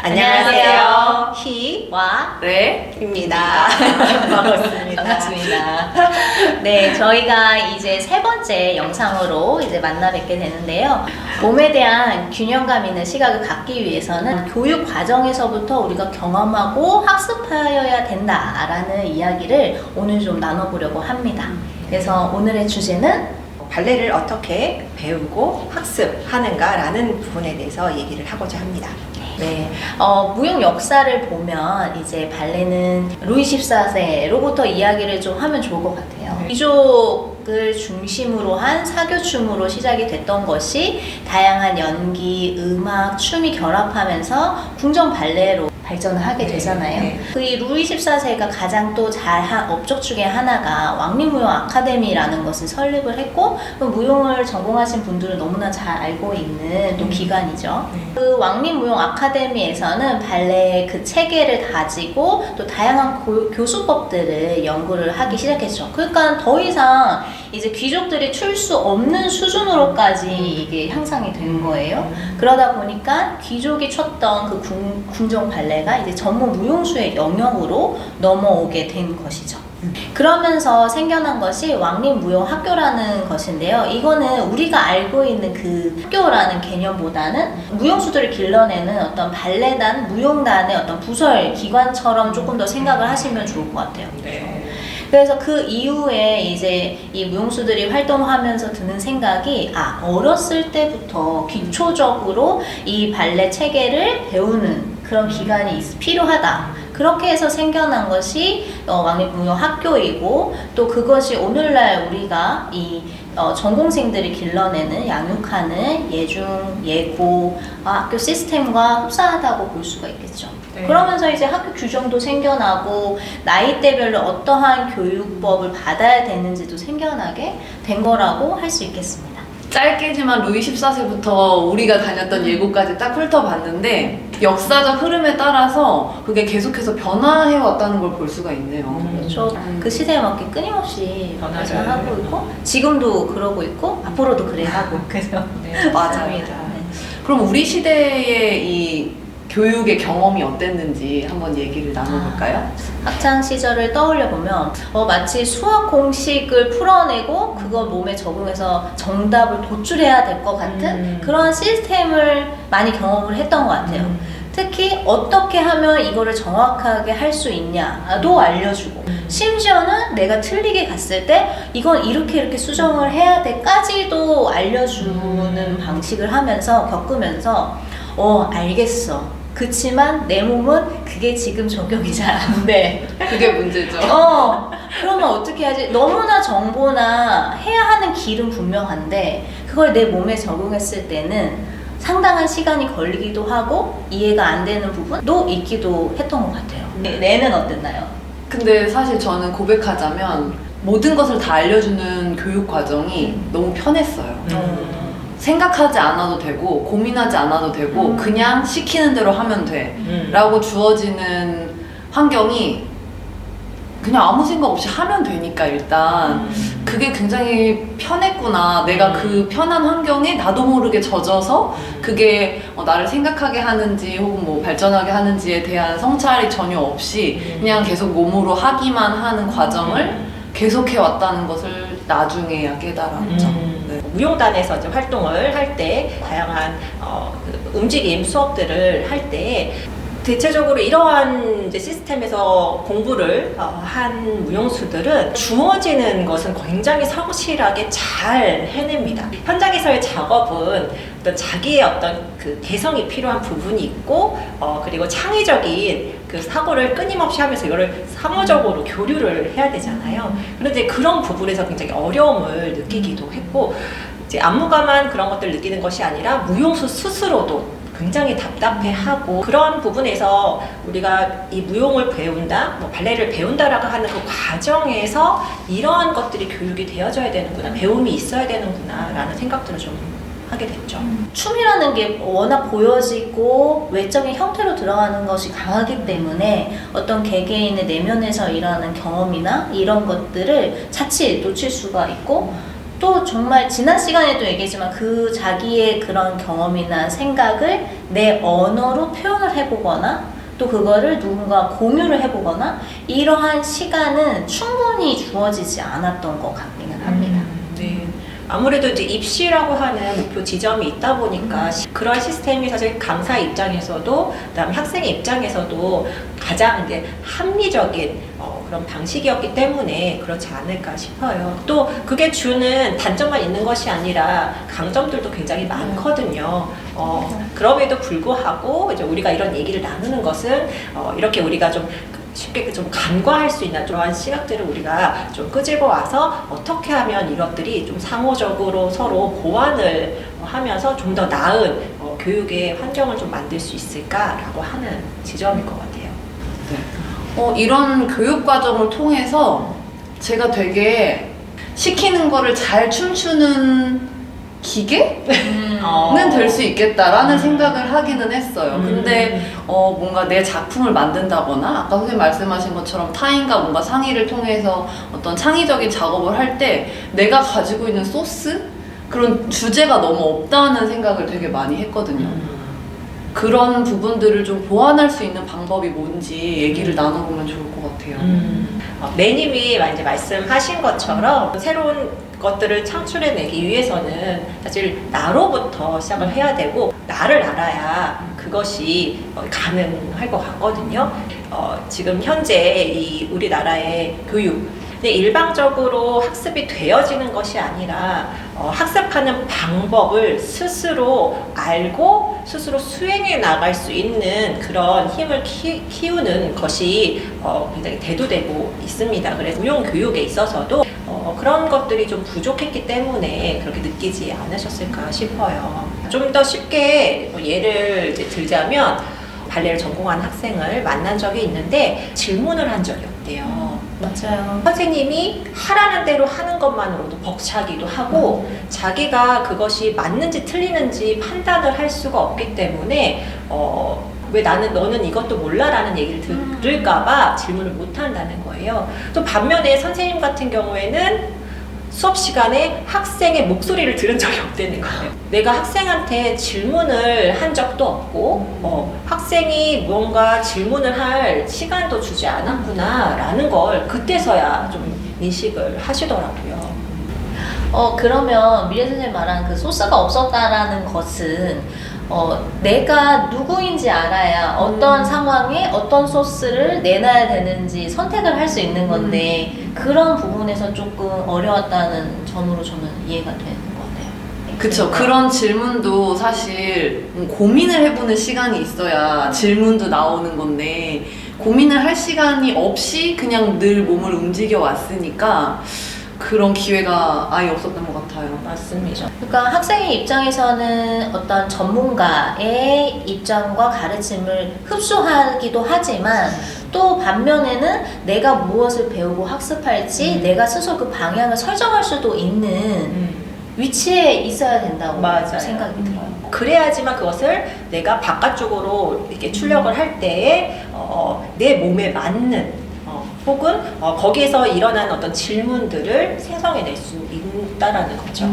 안녕하세요. 희와 입니다. 반갑습니다. 반갑습니다. 네, 저희가 이제 세 번째 영상으로 이제 만나 뵙게 되는데요. 몸에 대한 균형감 있는 시각을 갖기 위해서는 교육 과정에서부터 우리가 경험하고 학습하여야 된다라는 이야기를 오늘 좀 나눠보려고 합니다. 그래서 오늘의 주제는 발레를 어떻게 배우고 학습하는가라는 부분에 대해서 얘기를 하고자 합니다. 네, 무용 역사를 보면 이제 발레는 루이 14세로부터 이야기를 좀 하면 좋을 것 같아요. 귀족을 중심으로 한 사교춤으로 시작이 됐던 것이 다양한 연기, 음악, 춤이 결합하면서 궁정 발레로 발전을 하게 되잖아요. 이 루이 14세가 가장 또 잘한 업적 중에 하나가 왕립무용 아카데미라는 것을 설립을 했고, 무용을 전공하신 분들은 너무나 잘 알고 있는 또 기관이죠. 그 왕립무용 아카데미에서는 발레의 그 체계를 다지고 또 다양한 교수법들을 연구를 하기 시작했죠. 그러니까 더 이상 이제 귀족들이 출 수 없는 수준으로까지 이게 향상이 된 거예요. 그러다 보니까 귀족이 췄던 그 궁정 발레가 이제 전문 무용수의 영역으로 넘어오게 된 것이죠. 그러면서 생겨난 것이 왕립무용학교라는 것인데요. 이거는 우리가 알고 있는 그 학교라는 개념보다는 무용수들을 길러내는 어떤 발레단, 무용단의 어떤 부설 기관처럼 조금 더 생각을 하시면 좋을 것 같아요. 그래서 그 이후에 이제 이 무용수들이 활동하면서 드는 생각이, 어렸을 때부터 기초적으로 이 발레 체계를 배우는 그런 기간이 필요하다. 그렇게 해서 생겨난 것이 왕립무용학교이고, 또 그것이 오늘날 우리가 이 전공생들이 길러내는 양육하는 예중, 예고, 학교 시스템과 흡사하다고 볼 수가 있겠죠. 그러면서 이제 학교 규정도 생겨나고 나이대별로 어떠한 교육법을 받아야 되는지도 생겨나게 된 거라고 할 수 있겠습니다. 짧게지만 루이 14세부터 우리가 다녔던 예고까지 딱 훑어봤는데 역사적 흐름에 따라서 그게 계속해서 변화해 왔다는 걸 볼 수가 있네요. 그렇죠. 그 시대에 맞게 끊임없이 발전하고 있고, 지금도 그러고 있고, 앞으로도 그래 하고. 그래서 맞습니다. 그럼 우리 시대의 이 교육의 경험이 어땠는지 한번 얘기를 나눠볼까요? 학창 시절을 떠올려 보면 마치 수학 공식을 풀어내고 그걸 몸에 적응해서 정답을 도출해야 될 것 같은 그런 시스템을 많이 경험을 했던 것 같아요. 특히 어떻게 하면 이거를 정확하게 할 수 있냐도 알려주고, 심지어는 내가 틀리게 갔을 때 이건 이렇게 수정을 해야 돼까지도 알려주는 방식을 하면서 겪으면서 알겠어. 그치만 내 몸은 그게 지금 적용이 잘 안 돼. 그게 문제죠. 그러면 어떻게 하지? 너무나 정보나 해야 하는 길은 분명한데 그걸 내 몸에 적용했을 때는 상당한 시간이 걸리기도 하고 이해가 안 되는 부분도 있기도 했던 것 같아요. 내는 어땠나요? 근데 사실 저는 고백하자면 모든 것을 다 알려주는 교육 과정이 너무 편했어요. 생각하지 않아도 되고 고민하지 않아도 되고 그냥 시키는 대로 하면 돼 라고 주어지는 환경이 그냥 아무 생각 없이 하면 되니까 일단 그게 굉장히 편했구나. 내가 그 편한 환경에 나도 모르게 젖어서 그게 나를 생각하게 하는지 혹은 뭐 발전하게 하는지에 대한 성찰이 전혀 없이 그냥 계속 몸으로 하기만 하는 과정을 계속해 왔다는 것을 나중에야 깨달았죠. 무용단에서 이제 활동을 할 때 다양한 움직임 수업들을 할 때 대체적으로 이러한 이제 시스템에서 공부를 한 무용수들은 주어지는 것은 굉장히 성실하게 잘 해냅니다. 현장에서의 작업은 어떤 자기의 어떤 그 개성이 필요한 부분이 있고 그리고 창의적인 그 사고를 끊임없이 하면서 이거를 상호적으로 교류를 해야 되잖아요. 그런데 그런 부분에서 굉장히 어려움을 느끼기도 했고, 이제 안무가만 그런 것들을 느끼는 것이 아니라 무용수 스스로도 굉장히 답답해하고, 그런 부분에서 우리가 이 무용을 배운다, 뭐 발레를 배운다라고 하는 그 과정에서 이러한 것들이 교육이 되어져야 되는구나, 배움이 있어야 되는구나 라는 생각들을 좀 하게 됐죠. 춤이라는 게 워낙 보여지고 외적인 형태로 들어가는 것이 강하기 때문에 어떤 개개인의 내면에서 일어나는 경험이나 이런 것들을 자칫 놓칠 수가 있고, 또 정말 지난 시간에도 얘기했지만 그 자기의 그런 경험이나 생각을 내 언어로 표현을 해보거나 또 그거를 누군가 공유를 해보거나 이러한 시간은 충분히 주어지지 않았던 것 같기는 합니다. 네. 아무래도 이제 입시라고 하는 목표 지점이 있다 보니까 그런 시스템이 사실 강사 입장에서도 그다음에 학생의 입장에서도 가장 이제 합리적인 그런 방식이었기 때문에 그렇지 않을까 싶어요. 또 그게 주는 단점만 있는 것이 아니라 강점들도 굉장히 많거든요. 그럼에도 불구하고 이제 우리가 이런 얘기를 나누는 것은 이렇게 우리가 좀 쉽게 좀 간과할 수 있는 그러한 시각들을 우리가 좀 끄집어 와서 어떻게 하면 이것들이 좀 상호적으로 서로 보완을 하면서 좀 더 나은 교육의 환경을 좀 만들 수 있을까라고 하는 지점일 것 같아요. 네. 이런 교육 과정을 통해서 제가 되게 시키는 거를 잘 춤추는 기계는 될 수 있겠다라는 생각을 하기는 했어요. 근데 뭔가 내 작품을 만든다거나 아까 선생님 말씀하신 것처럼 타인과 뭔가 상의를 통해서 어떤 창의적인 작업을 할 때 내가 가지고 있는 소스? 그런 주제가 너무 없다는 생각을 되게 많이 했거든요. 그런 부분들을 좀 보완할 수 있는 방법이 뭔지 얘기를 나눠보면 좋을 것 같아요. 매님이 이제 말씀하신 것처럼 새로운 것들을 창출해내기 위해서는 사실 나로부터 시작을 해야 되고 나를 알아야 그것이 가능할 것 같거든요. 지금 현재 이 우리나라의 교육 근데 일방적으로 학습이 되어지는 것이 아니라 학습하는 방법을 스스로 알고 스스로 수행해 나갈 수 있는 그런 힘을 키우는 것이 굉장히 대두되고 있습니다. 그래서 무용 교육에 있어서도 그런 것들이 좀 부족했기 때문에 그렇게 느끼지 않으셨을까 싶어요. 좀 더 쉽게 예를 들자면 발레를 전공한 학생을 만난 적이 있는데 질문을 한 적이 없대요. 맞아요. 선생님이 하라는 대로 하는 것만으로도 벅차기도 하고 자기가 그것이 맞는지 틀리는지 판단을 할 수가 없기 때문에 왜 너는 이것도 몰라라는 얘기를 들을까봐 질문을 못 한다는 거예요. 또 반면에 선생님 같은 경우에는 수업 시간에 학생의 목소리를 들은 적이 없다는 거예요. 내가 학생한테 질문을 한 적도 없고 학생이 뭔가 질문을 할 시간도 주지 않았구나 라는 걸 그때서야 좀 인식을 하시더라고요. 그러면 미래 선생님 말한 그 소스가 없었다라는 것은 내가 누구인지 알아야 어떤 상황에 어떤 소스를 내놔야 되는지 선택을 할 수 있는 건데 그런 부분에서 조금 어려웠다는 점으로 저는 이해가 되는 것 같아요. 그쵸. 그런 질문도 사실 고민을 해보는 시간이 있어야 질문도 나오는 건데 고민을 할 시간이 없이 그냥 늘 몸을 움직여 왔으니까 그런 기회가 아예 없었던 것 같아요. 맞습니다. 그러니까 학생의 입장에서는 어떤 전문가의 입장과 가르침을 흡수하기도 하지만 또 반면에는 내가 무엇을 배우고 학습할지 내가 스스로 그 방향을 설정할 수도 있는 위치에 있어야 된다고 맞아요. 생각이 들어요. 그래야지만 그것을 내가 바깥쪽으로 이렇게 출력을 할 때에 내 몸에 맞는 혹은 거기에서 일어난 어떤 질문들을 생성해낼 수 있다라는 거죠.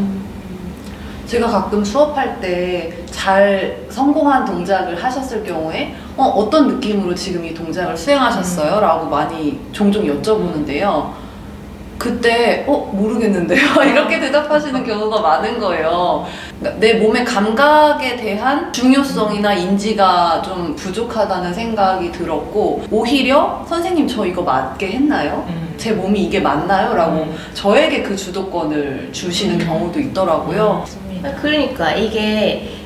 제가 가끔 수업할 때 잘 성공한 동작을 하셨을 경우에 어떤 느낌으로 지금 이 동작을 수행하셨어요? 라고 많이 종종 여쭤보는데요. 그때 모르겠는데요. 이렇게 대답하시는 경우가 많은 거예요. 그러니까 내 몸의 감각에 대한 중요성이나 인지가 좀 부족하다는 생각이 들었고 오히려 선생님 저 이거 맞게 했나요? 제 몸이 이게 맞나요? 라고 저에게 그 주도권을 주시는 경우도 있더라고요. 그러니까 이게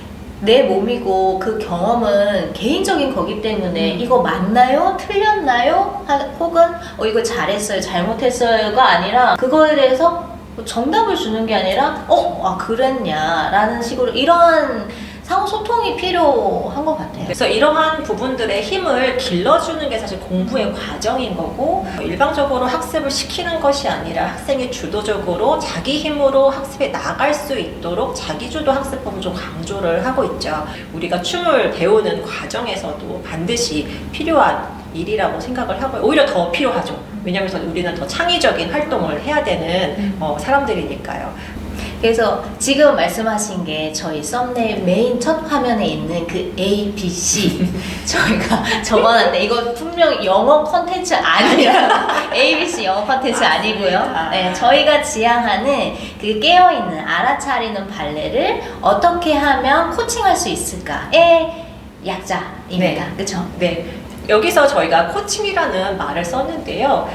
내 몸이고 그 경험은 개인적인 거기 때문에 이거 맞나요? 틀렸나요? 혹은 이거 잘했어요? 잘못했어요가 아니라 그거에 대해서 정답을 주는 게 아니라 그랬냐 라는 식으로 이런 상호 소통이 필요한 것 같아요. 그래서 이러한 부분들의 힘을 길러주는 게 사실 공부의 과정인 거고 일방적으로 학습을 시키는 것이 아니라 학생이 주도적으로 자기 힘으로 학습에 나갈 수 있도록 자기주도 학습법을 좀 강조를 하고 있죠. 우리가 춤을 배우는 과정에서도 반드시 필요한 일이라고 생각을 하고요. 오히려 더 필요하죠. 왜냐하면 우리는 더 창의적인 활동을 해야 되는 사람들이니까요. 그래서 지금 말씀하신 게 저희 썸네일 메인 첫 화면에 있는 그 A, B, C 저희가 적어놨는데 이거 분명 영어 컨텐츠 아니라 A, B, C 영어 컨텐츠 아니고요. 네, 저희가 지향하는 그 깨어있는 알아차리는 발레를 어떻게 하면 코칭할 수 있을까의 약자입니다. 그렇죠? 네. 여기서 저희가 코칭이라는 말을 썼는데요.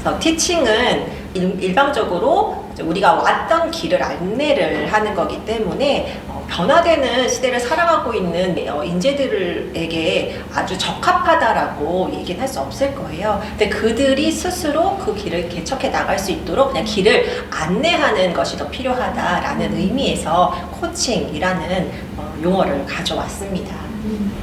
그래서 티칭은 일방적으로 우리가 왔던 길을 안내를 하는 거기 때문에 변화되는 시대를 살아가고 있는 인재들에게 아주 적합하다라고 얘기는 할 수 없을 거예요. 근데 그들이 스스로 그 길을 개척해 나갈 수 있도록 그냥 길을 안내하는 것이 더 필요하다라는 의미에서 코칭이라는 용어를 가져왔습니다.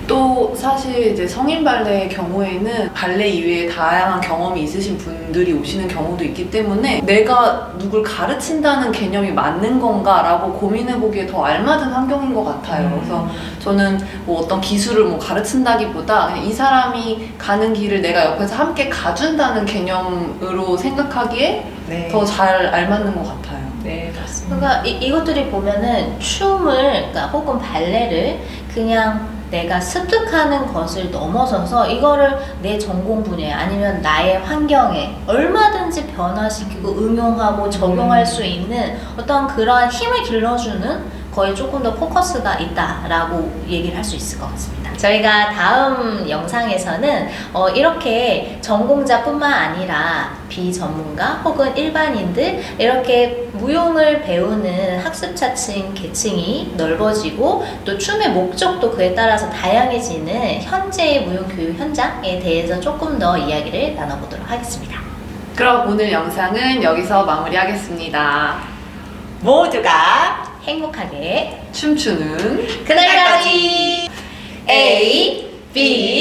또 사실 이제 성인 발레의 경우에는 발레 이외에 다양한 경험이 있으신 분들이 오시는 경우도 있기 때문에 내가 누굴 가르친다는 개념이 맞는 건가라고 고민해보기에 더 알맞은 환경인 것 같아요. 그래서 저는 뭐 어떤 기술을 뭐 가르친다기보다 그냥 이 사람이 가는 길을 내가 옆에서 함께 가준다는 개념으로 생각하기에 네. 더 잘 알맞는 것 같아요. 네, 맞습니다. 그러니까 이것들이 보면은 춤을 그러니까 혹은 발레를 그냥 내가 습득하는 것을 넘어서서 이거를 내 전공 분야에 아니면 나의 환경에 얼마든지 변화시키고 응용하고 적용할 수 있는 어떤 그러한 힘을 길러주는 거에 조금 더 포커스가 있다라고 얘기를 할 수 있을 것 같습니다. 저희가 다음 영상에서는 이렇게 전공자뿐만 아니라 비전문가 혹은 일반인들 이렇게 무용을 배우는 학습자층 계층이 넓어지고 또 춤의 목적도 그에 따라서 다양해지는 현재의 무용교육 현장에 대해서 조금 더 이야기를 나눠보도록 하겠습니다. 그럼 오늘 영상은 여기서 마무리하겠습니다. 모두가 행복하게 춤추는 그날까지 A, B,